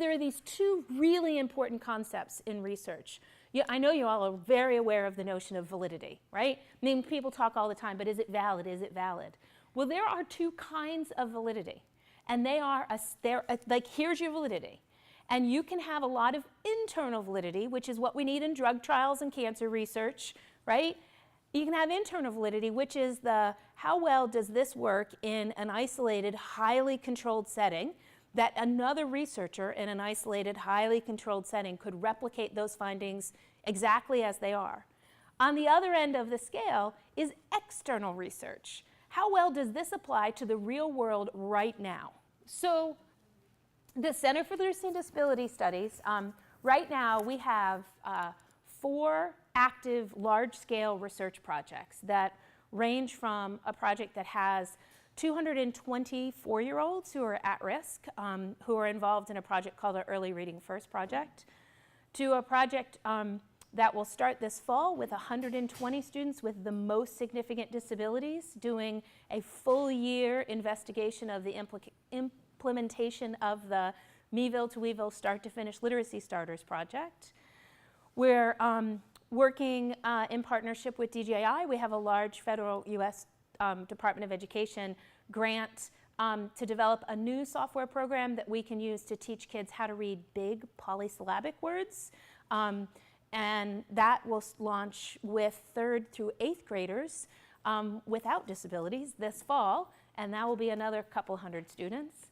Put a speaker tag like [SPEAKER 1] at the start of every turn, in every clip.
[SPEAKER 1] there are these two really important concepts in research. I know you all are very aware of the notion of validity, right? I mean, people talk all the time, but is it valid? Is it valid? Well, there are two kinds of validity. And like, here's your validity. And you can have a lot of internal validity, which is what we need in drug trials and cancer research, right? You can have internal validity, which is how well does this work in an isolated, highly controlled setting that another researcher in an isolated, highly controlled setting could replicate those findings exactly as they are. On the other end of the scale is external research. How well does this apply to the real world right now? So the Center for Literacy and Disability Studies, right now we have 4 active large-scale research projects that range from a project that has 224-year-olds who are at risk, who are involved in a project called our Early Reading First project, to a project that will start this fall with 120 students with the most significant disabilities doing a full year investigation of the implementation of the Meville to Weeville Start to Finish Literacy Starters project. We're working in partnership with DJI. We have a large federal U.S. Department of Education grant to develop a new software program that we can use to teach kids how to read big polysyllabic words. And that will launch with 3rd through 8th graders without disabilities this fall, and that will be another couple hundred students.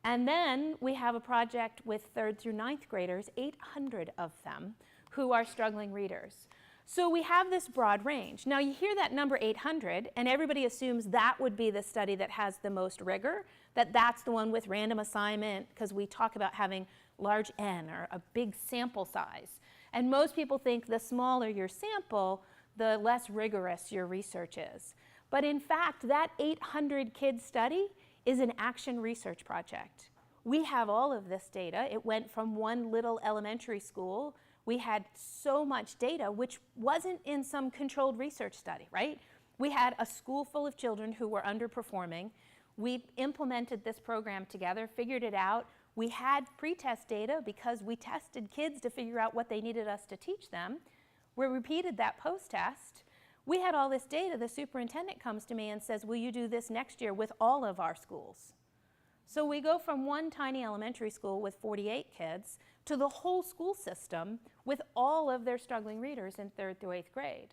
[SPEAKER 1] And then we have a project with 3rd through 9th graders, 800 of them, who are struggling readers. So we have this broad range. Now you hear that number 800, and everybody assumes that would be the study that has the most rigor, that's the one with random assignment, because we talk about having large N or a big sample size. And most people think the smaller your sample, the less rigorous your research is. But in fact, that 800 kid study is an action research project. We have all of this data. It went from one little elementary school. We had so much data, which wasn't in some controlled research study, right? We had a school full of children who were underperforming. We implemented this program together, figured it out. We had pre-test data because we tested kids to figure out what they needed us to teach them. We repeated that post-test. We had all this data. The superintendent comes to me and says, will you do this next year with all of our schools? So we go from one tiny elementary school with 48 kids to the whole school system with all of their struggling readers in 3rd through 8th grade.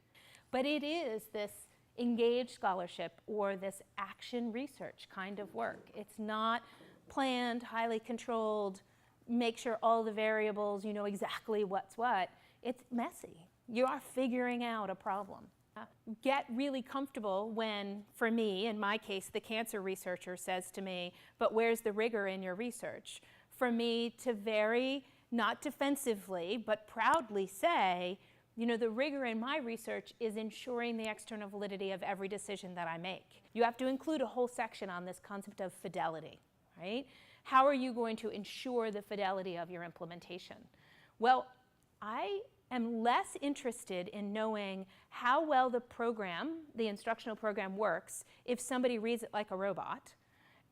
[SPEAKER 1] But it is this engaged scholarship or this action research kind of work. It's not planned, highly controlled, make sure all the variables, you know exactly what's what. It's messy. You are figuring out a problem. Get really comfortable when, for me, in my case, the cancer researcher says to me, but where's the rigor in your research? For me to very, not defensively, but proudly say, you know, the rigor in my research is ensuring the external validity of every decision that I make. You have to include a whole section on this concept of fidelity, right? How are you going to ensure the fidelity of your implementation? Well, I am less interested in knowing how well the program, the instructional program, works if somebody reads it like a robot,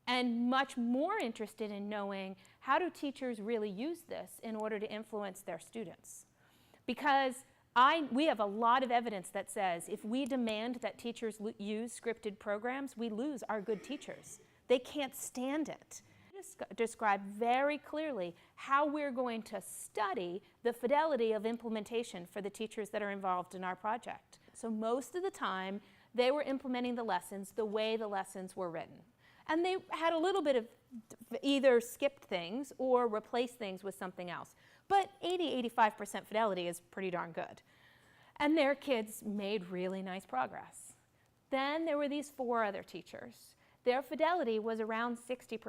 [SPEAKER 1] and much more interested in knowing how do teachers really use this in order to influence their students. Because we have a lot of evidence that says if we demand that teachers use scripted programs, we lose our good teachers. They can't stand it. Describe very clearly how we're going to study the fidelity of implementation for the teachers that are involved in our project. So most of the time, they were implementing the lessons the way the lessons were written. And they had a little bit of either skipped things or replaced things with something else. But 80–85% fidelity is pretty darn good. And their kids made really nice progress. Then there were these 4 other teachers. Their fidelity was around 60%.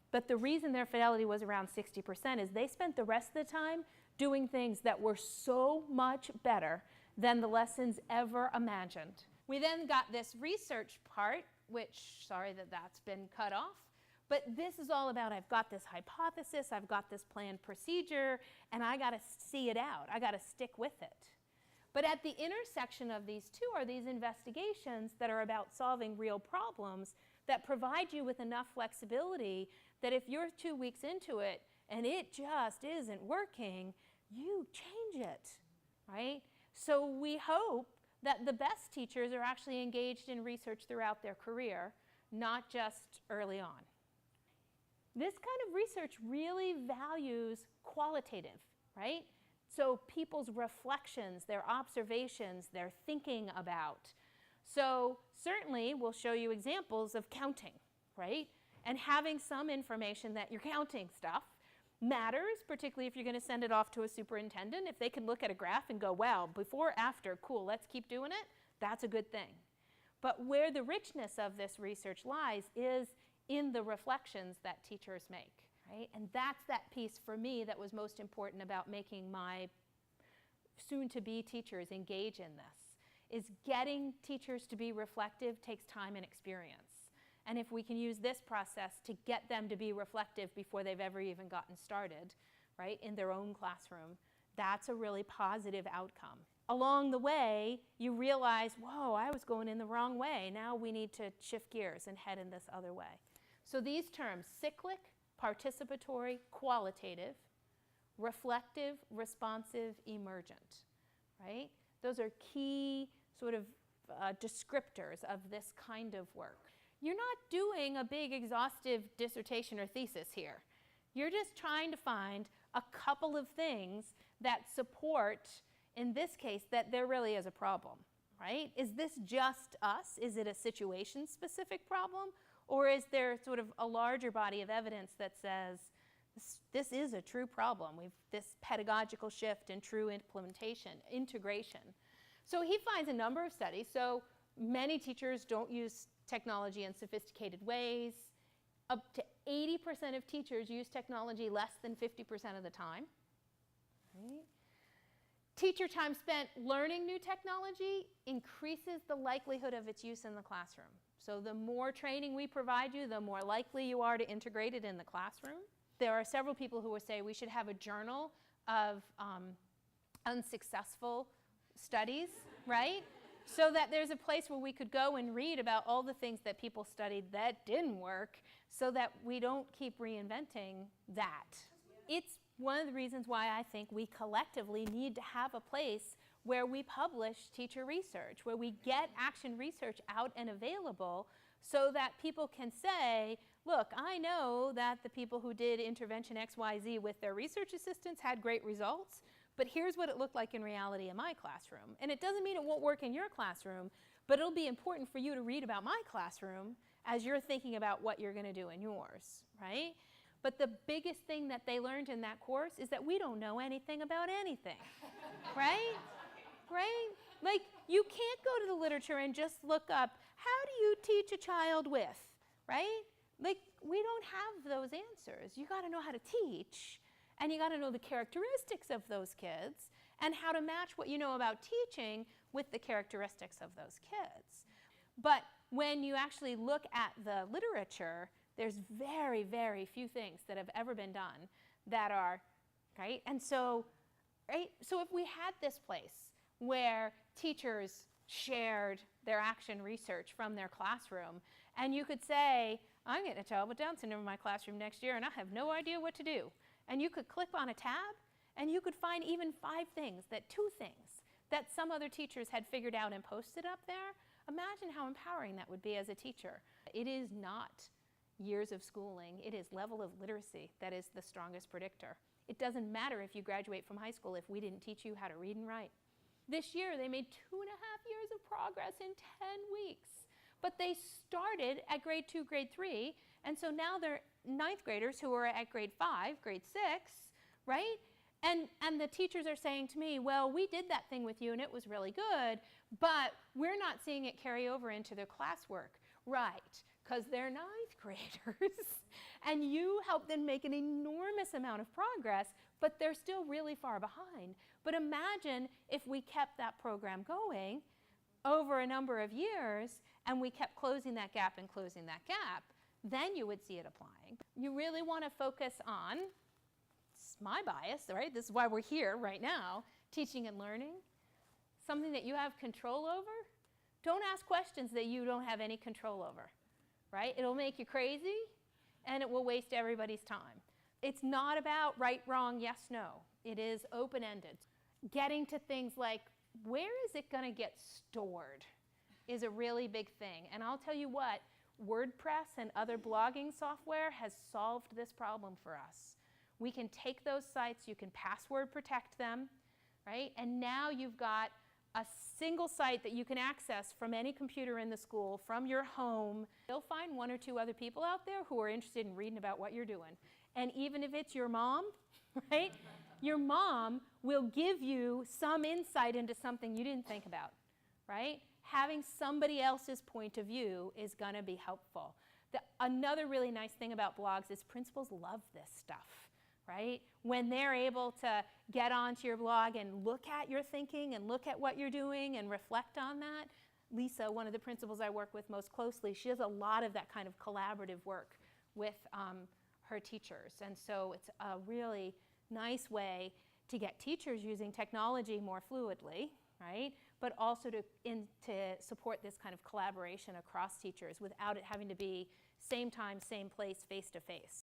[SPEAKER 1] But the reason their fidelity was around 60% is they spent the rest of the time doing things that were so much better than the lessons ever imagined. We then got this research part, which, sorry that that's been cut off, but this is all about I've got this hypothesis, I've got this planned procedure, and I got to see it out. I got to stick with it. But at the intersection of these two are these investigations that are about solving real problems that provide you with enough flexibility that if you're 2 weeks into it and it just isn't working, you change it, right? So we hope that the best teachers are actually engaged in research throughout their career, not just early on. This kind of research really values qualitative, right? So people's reflections, their observations, their thinking about. So certainly we'll show you examples of counting, right? And having some information that you're counting stuff matters, particularly if you're going to send it off to a superintendent. If they can look at a graph and go, wow, before, after, cool, let's keep doing it, that's a good thing. But where the richness of this research lies is in the reflections that teachers make, right? And that's that piece for me that was most important about making my soon-to-be teachers engage in this, is getting teachers to be reflective takes time and experience. And if we can use this process to get them to be reflective before they've ever even gotten started, right, in their own classroom, that's a really positive outcome. Along the way, you realize, whoa, I was going in the wrong way. Now we need to shift gears and head in this other way. So these terms, cyclic, participatory, qualitative, reflective, responsive, emergent, right? Those are key sort of descriptors of this kind of work. You're not doing a big exhaustive dissertation or thesis here. You're just trying to find a couple of things that support, in this case, that there really is a problem, right? Is this just us? Is it a situation-specific problem? Or is there sort of a larger body of evidence that says, this is a true problem. This pedagogical shift and true implementation, integration. So he finds a number of studies. So many teachers don't use technology in sophisticated ways. Up to 80% of teachers use technology less than 50% of the time. Right? Teacher time spent learning new technology increases the likelihood of its use in the classroom. So the more training we provide you, the more likely you are to integrate it in the classroom. There are several people who will say we should have a journal of unsuccessful studies, right? So that there's a place where we could go and read about all the things that people studied that didn't work, so that we don't keep reinventing that. It's one of the reasons why I think we collectively need to have a place where we publish teacher research, where we get action research out and available, so that people can say, look, I know that the people who did intervention XYZ with their research assistants had great results, but here's what it looked like in reality in my classroom. And it doesn't mean it won't work in your classroom, but it'll be important for you to read about my classroom as you're thinking about what you're going to do in yours, right? But the biggest thing that they learned in that course is that we don't know anything about anything, right? Right? Like, you can't go to the literature and just look up, how do you teach a child with, right? Like, we don't have those answers. You got to know how to teach, and you got to know the characteristics of those kids, and how to match what you know about teaching with the characteristics of those kids. But when you actually look at the literature, there's very, very few things that have ever been done that are, right? And so, right? So if we had this place where teachers shared their action research from their classroom, and you could say, I'm getting a child with Down syndrome in my classroom next year, and I have no idea what to do. And you could click on a tab, and you could find even 2 things that some other teachers had figured out and posted up there. Imagine how empowering that would be as a teacher. It is not years of schooling, it is level of literacy that is the strongest predictor. It doesn't matter if you graduate from high school if we didn't teach you how to read and write. This year they made 2.5 years of progress in 10 weeks. But they started at grade 2, grade 3, and so now they're 9th graders who are at grade 5, grade 6, right? And the teachers are saying to me, well, we did that thing with you and it was really good, but we're not seeing it carry over into their classwork. Right, because they're 9th graders, and you help them make an enormous amount of progress, but they're still really far behind. But imagine if we kept that program going over a number of years, and we kept closing that gap and closing that gap, then you would see it applying. You really want to focus on, it's my bias, right? This is why we're here right now, teaching and learning, something that you have control over. Don't ask questions that you don't have any control over, right? It'll make you crazy, and it will waste everybody's time. It's not about right, wrong, yes, no. It is open-ended. Getting to things like, where is it going to get stored is a really big thing. And I'll tell you what, WordPress and other blogging software has solved this problem for us. We can take those sites, you can password protect them, right? And now you've got a single site that you can access from any computer in the school, from your home. You'll find one or two other people out there who are interested in reading about what you're doing. And even if it's your mom, right? Your mom will give you some insight into something you didn't think about, right? Having somebody else's point of view is going to be helpful. Another really nice thing about blogs is principals love this stuff, right? When they're able to get onto your blog and look at your thinking and look at what you're doing and reflect on that. Lisa, one of the principals I work with most closely, she does a lot of that kind of collaborative work with her teachers. And so it's a really nice way to get teachers using technology more fluidly, right? But also to support this kind of collaboration across teachers without it having to be same time, same place, face to face.